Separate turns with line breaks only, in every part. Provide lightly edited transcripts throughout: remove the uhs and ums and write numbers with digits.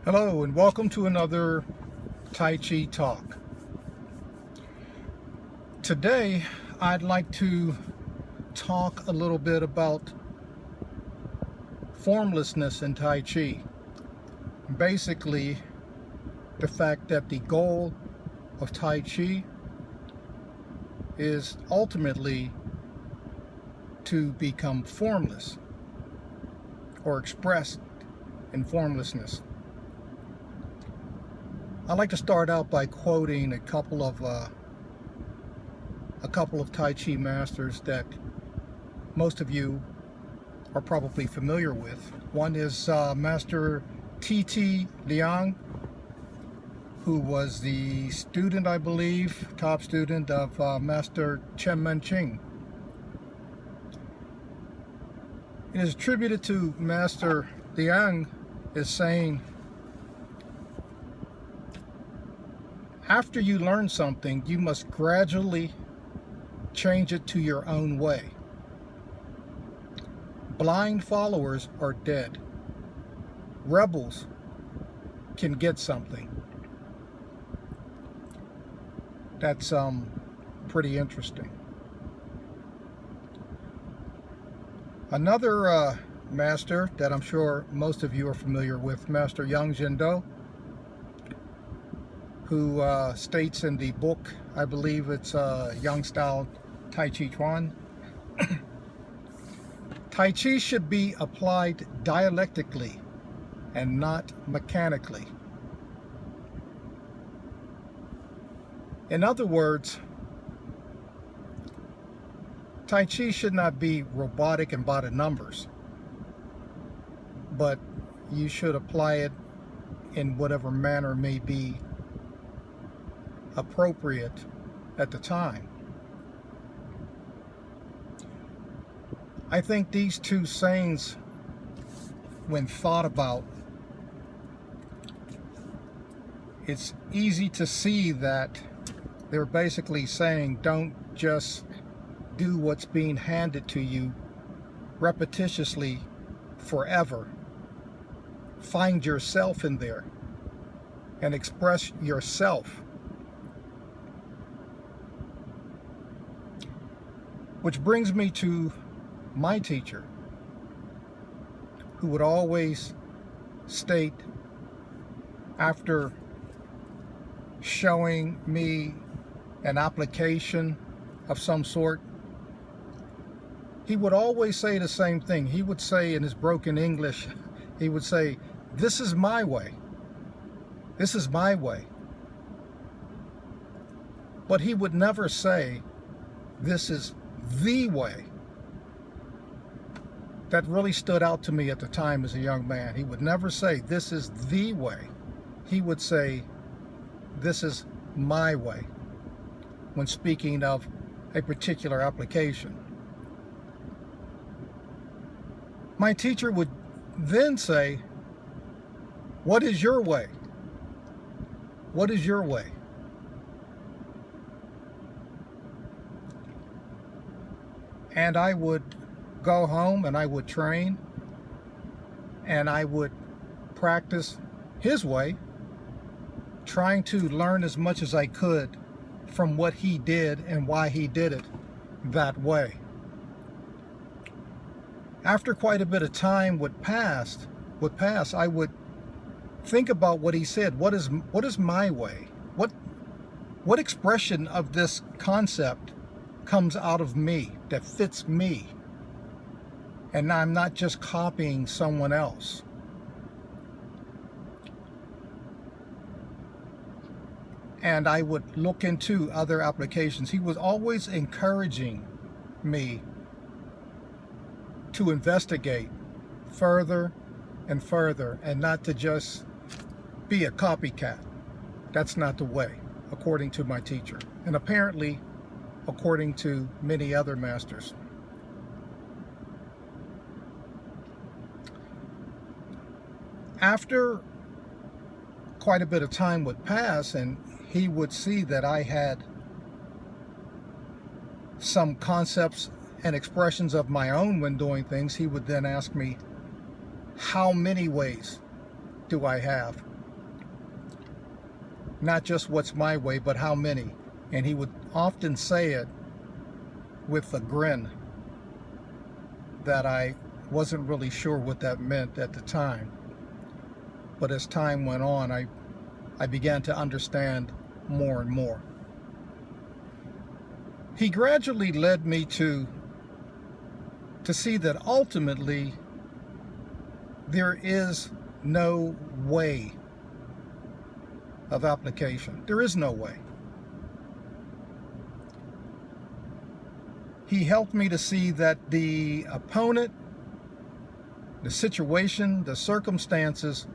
Hello and welcome to another Tai Chi talk. Today I'd like to talk a little bit about formlessness in Tai Chi. Basically, the fact that the goal of Tai Chi is ultimately to become formless or expressed in formlessness. I'd like to start out by quoting a couple of Tai Chi masters that most of you are probably familiar with. One is Master TCT Diang, who was the student, I believe, top student of Master Chen Manqing. It is attributed to Master Diang as saying, after you learn something, you must gradually change it to your own way. Blind followers are dead. Rebels can get something. That's pretty interesting. Another master that I'm sure most of you are familiar with, Master Jindo, who states in the book, I believe it's Yang Style Tai Chi Chuan, Tai Chi should be applied dialectically and not mechanically. In other words, Tai Chi should not be robotic and by the numbers, but you should apply it in whatever manner may be appropriate at the time. I think these two sayings, when thought about, it's easy to see that they're basically saying don't just do what's being handed to you repetitiously forever. Find yourself in there and express yourself. Which brings me to my teacher, who would always state, after showing me an application of some sort, he would always say the same thing. He would say in his broken English, he would say, "This is my way. This is my way." But he would never say, "This is the way." That really stood out to me at the time as a young man. He would never say, "This is the way." He would say, "This is my way," when speaking of a particular application. My teacher would then say, "What is your way? What is your way?" And I would go home and I would train and I would practice his way, trying to learn as much as I could from what he did and why he did it that way. After quite a bit of time would pass, I would think about what he said. What is my way? What expression of this concept comes out of me that fits me, and I'm not just copying someone else? And I would look into other applications. He was always encouraging me to investigate further and further, and not to just be a copycat. That's not the way, according to my teacher, and apparently according to many other masters. After quite a bit of time would pass and he would see that I had some concepts and expressions of my own when doing things, he would then ask me, how many ways do I have? not just what's my way, but how many. And he would often say it with a grin that I wasn't really sure what that meant at the time. But as time went on, I began to understand more and more. He gradually led me to see that ultimately there is no way of application. There is no way. He helped me to see that the opponent, the situation, the circumstances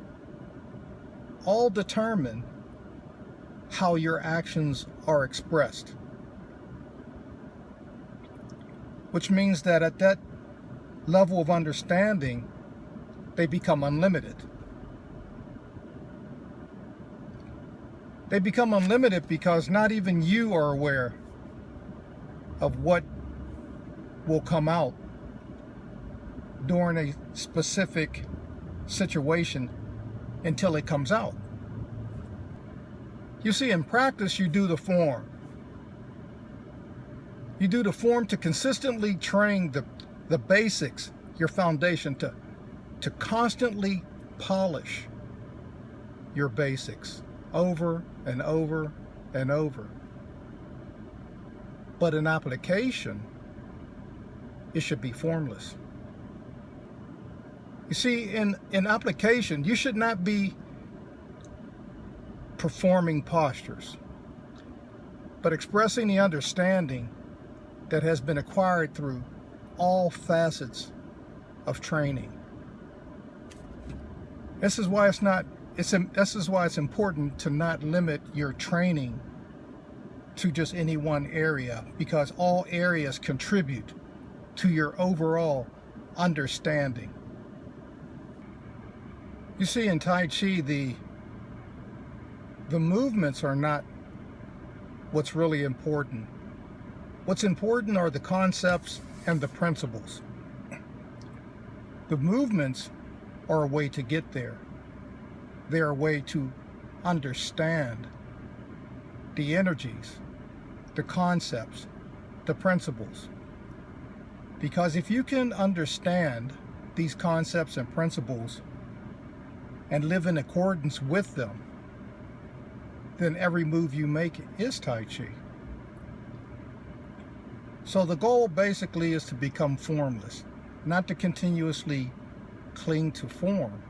all determine how your actions are expressed. Which means that at that level of understanding, they become unlimited. They become unlimited because not even you are aware of what will come out during a specific situation until it comes out. You see, in practice, you do the form. You do the form to consistently train the basics, your foundation, to constantly polish your basics over and over and over. But in application, it should be formless. You see, in application, you should not be performing postures, but expressing the understanding that has been acquired through all facets of training. This is why it's important to not limit your training to just any one area, because all areas contribute to your overall understanding. You see, in Tai Chi, the movements are not what's really important. What's important are the concepts and the principles. The movements are a way to get there. They are a way to understand the energies, the concepts, the principles. Because if you can understand these concepts and principles and live in accordance with them, then every move you make is Tai Chi. So the goal basically is to become formless, not to continuously cling to form.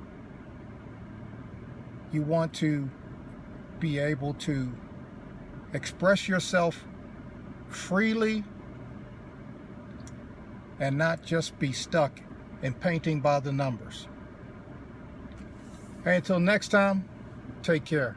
You want to be able to express yourself freely and not just be stuck in painting by the numbers. Hey, until next time, take care.